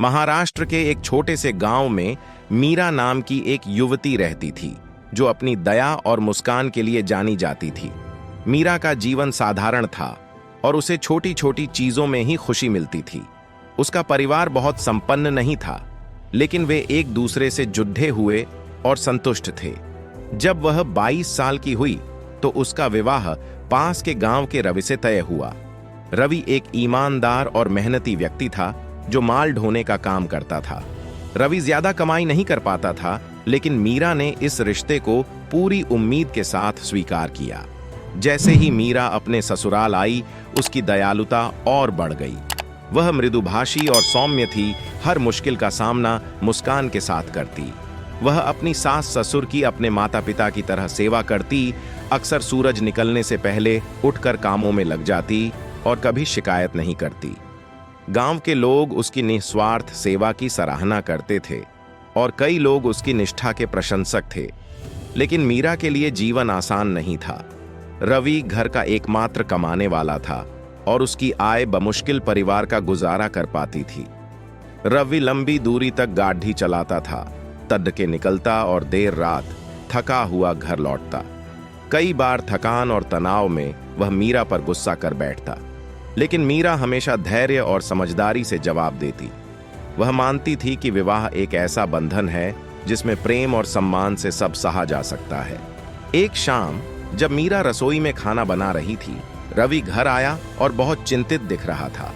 महाराष्ट्र के एक छोटे से गांव में मीरा नाम की एक युवती रहती थी जो अपनी दया और मुस्कान के लिए जानी जाती थी। मीरा का जीवन साधारण था और उसे छोटी छोटी चीजों में ही खुशी मिलती थी। उसका परिवार बहुत संपन्न नहीं था, लेकिन वे एक दूसरे से जुड़े हुए और संतुष्ट थे। जब वह 22 साल की हुई तो उसका विवाह पास के गांव के रवि से तय हुआ। रवि एक ईमानदार और मेहनती व्यक्ति था जो माल ढोने का काम करता था। रवि ज्यादा कमाई नहीं कर पाता था, लेकिन मीरा ने इस रिश्ते को पूरी उम्मीद के साथ स्वीकार किया। जैसे ही मीरा अपने ससुराल आई, उसकी दयालुता और बढ़ गई। वह मृदुभाषी और सौम्य थी, हर मुश्किल का सामना मुस्कान के साथ करती। वह अपनी सास ससुर की अपने माता पिता की तरह सेवा करती, अक्सर सूरज निकलने से पहले उठकर कामों में लग जाती और कभी शिकायत नहीं करती। गांव के लोग उसकी निस्वार्थ सेवा की सराहना करते थे और कई लोग उसकी निष्ठा के प्रशंसक थे। लेकिन मीरा के लिए जीवन आसान नहीं था। रवि घर का एकमात्र कमाने वाला था और उसकी आय बमुश्किल परिवार का गुजारा कर पाती थी। रवि लंबी दूरी तक गाड़ी चलाता था, तड़के निकलता और देर रात थका हुआ घर लौटता। कई बार थकान और तनाव में वह मीरा पर गुस्सा कर बैठता, लेकिन मीरा हमेशा धैर्य और समझदारी से जवाब देती। वह मानती थी कि विवाह एक ऐसा बंधन है जिसमें प्रेम और सम्मान से सब सहा जा सकता है। एक शाम जब मीरा रसोई में खाना बना रही थी, रवि घर आया और बहुत चिंतित दिख रहा था।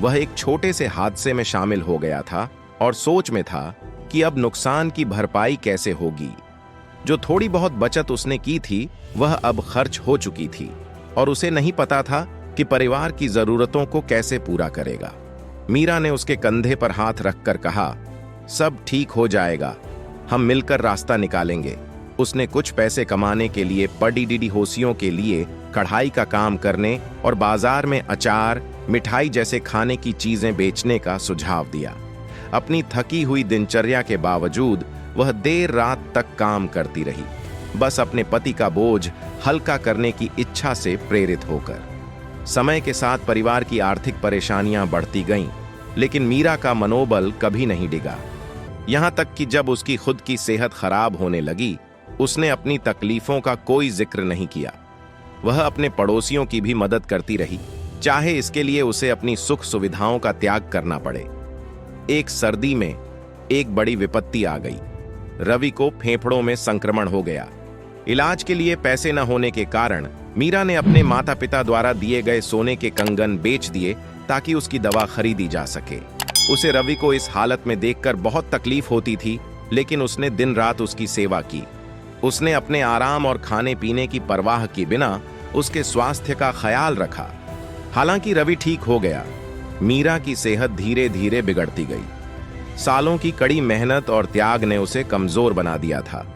वह एक छोटे से हादसे में शामिल हो गया था और सोच में था कि अब नुकसान की भरपाई कैसे होगी। जो थोड़ी बहुत बचत उसने की थी वह अब खर्च हो चुकी थी और उसे नहीं पता था कि परिवार की जरूरतों को कैसे पूरा करेगा। मीरा ने उसके कंधे पर हाथ रखकर कहा, सब ठीक हो जाएगा, हम मिलकर रास्ता निकालेंगे। उसने कुछ पैसे कमाने के लिए पड़ी होसियों के लिए कढ़ाई का काम करने और बाजार में अचार, मिठाई जैसे खाने की चीजें बेचने का सुझाव दिया। अपनी थकी हुई दिनचर्या के बावजूद वह देर रात तक काम करती रही, बस अपने पति का बोझ हल्का करने की इच्छा से प्रेरित होकर। समय के साथ परिवार की आर्थिक परेशानियां बढ़ती गईं, लेकिन मीरा का मनोबल कभी नहीं डिगा। यहां तक कि जब उसकी खुद की सेहत खराब होने लगी, उसने अपनी तकलीफों का कोई जिक्र नहीं किया। वह अपने पड़ोसियों की भी मदद करती रही, चाहे इसके लिए उसे अपनी सुख सुविधाओं का त्याग करना पड़े। एक सर्दी में एक बड़ी विपत्ति आ गई। रवि को फेफड़ों में संक्रमण हो गया। इलाज के लिए पैसे न होने के कारण मीरा ने अपने माता पिता द्वारा दिए गए सोने के कंगन बेच दिए ताकि उसकी दवा खरीदी जा सके। उसे रवि को इस हालत में देखकर बहुत तकलीफ होती थी, लेकिन उसने दिन रात उसकी सेवा की। उसने अपने आराम और खाने पीने की परवाह की बिना उसके स्वास्थ्य का ख्याल रखा। हालांकि रवि ठीक हो गया, मीरा की सेहत धीरे धीरे बिगड़ती गई। सालों की कड़ी मेहनत और त्याग ने उसे कमजोर बना दिया था।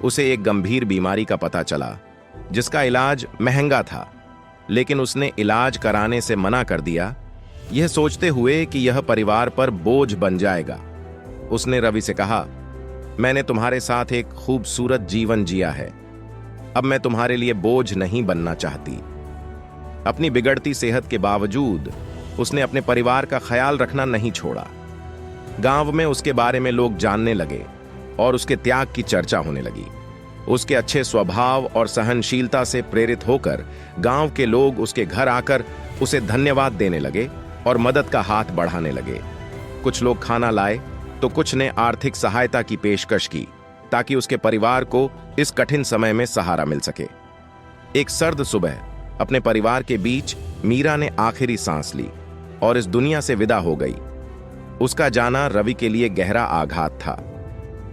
उसे एक गंभीर बीमारी का पता चला जिसका इलाज महंगा था, लेकिन उसने इलाज कराने से मना कर दिया, यह सोचते हुए कि यह परिवार पर बोझ बन जाएगा। उसने रवि से कहा, मैंने तुम्हारे साथ एक खूबसूरत जीवन जिया है, अब मैं तुम्हारे लिए बोझ नहीं बनना चाहती। अपनी बिगड़ती सेहत के बावजूद उसने अपने परिवार का ख्याल रखना नहीं छोड़ा। गांव में उसके बारे में लोग जानने लगे और उसके त्याग की चर्चा होने लगी। उसके अच्छे स्वभाव और सहनशीलता से प्रेरित होकर गांव के लोग उसके घर आकर उसे धन्यवाद देने लगे और मदद का हाथ बढ़ाने लगे। कुछ लोग खाना लाए तो कुछ ने आर्थिक सहायता की पेशकश की ताकि उसके परिवार को इस कठिन समय में सहारा मिल सके। एक सर्द सुबह अपने परिवार के बीच मीरा ने आखिरी सांस ली और इस दुनिया से विदा हो गई। उसका जाना रवि के लिए गहरा आघात था।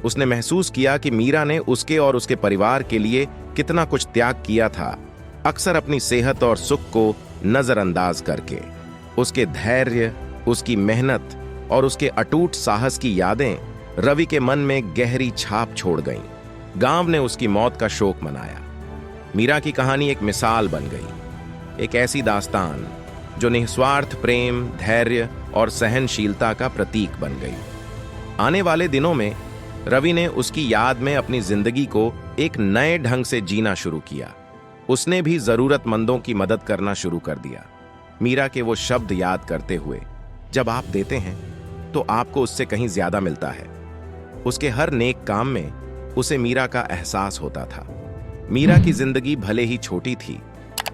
उसने महसूस किया कि मीरा ने उसके और उसके परिवार के लिए कितना कुछ त्याग किया था, अक्सर अपनी सेहत और सुख को नजरअंदाज करके। उसके धैर्य, उसकी मेहनत और उसके अटूट साहस की यादें रवि के मन में गहरी छाप छोड़ गईं। गांव ने उसकी मौत का शोक मनाया। मीरा की कहानी एक मिसाल बन गई, एक ऐसी दास्तान जो निस्वार्थ प्रेम, धैर्य और सहनशीलता का प्रतीक बन गई। आने वाले दिनों में रवि ने उसकी याद में अपनी जिंदगी को एक नए ढंग से जीना शुरू किया। उसने भी जरूरतमंदों की मदद करना शुरू कर दिया। मीरा के वो शब्द याद करते हुए, जब आप देते हैं तो आपको उससे कहीं ज्यादा मिलता है। उसके हर नेक काम में उसे मीरा का एहसास होता था। मीरा की जिंदगी भले ही छोटी थी,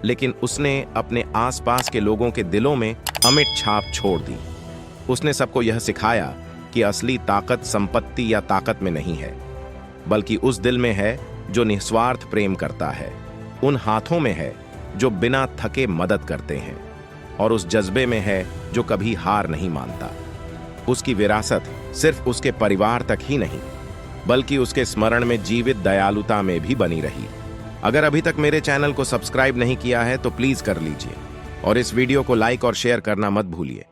लेकिन उसने अपने आसपास के लोगों के दिलों में अमिट छाप छोड़ दी। उसने सबको यह सिखाया कि असली ताकत संपत्ति या ताकत में नहीं है, बल्कि उस दिल में है जो निस्वार्थ प्रेम करता है, उन हाथों में है जो बिना थके मदद करते हैं, और उस जज्बे में है जो कभी हार नहीं मानता। उसकी विरासत सिर्फ उसके परिवार तक ही नहीं, बल्कि उसके स्मरण में जीवित दयालुता में भी बनी रही। अगर अभी तक मेरे चैनल को सब्सक्राइब नहीं किया है तो प्लीज कर लीजिए, और इस वीडियो को लाइक और शेयर करना मत भूलिए।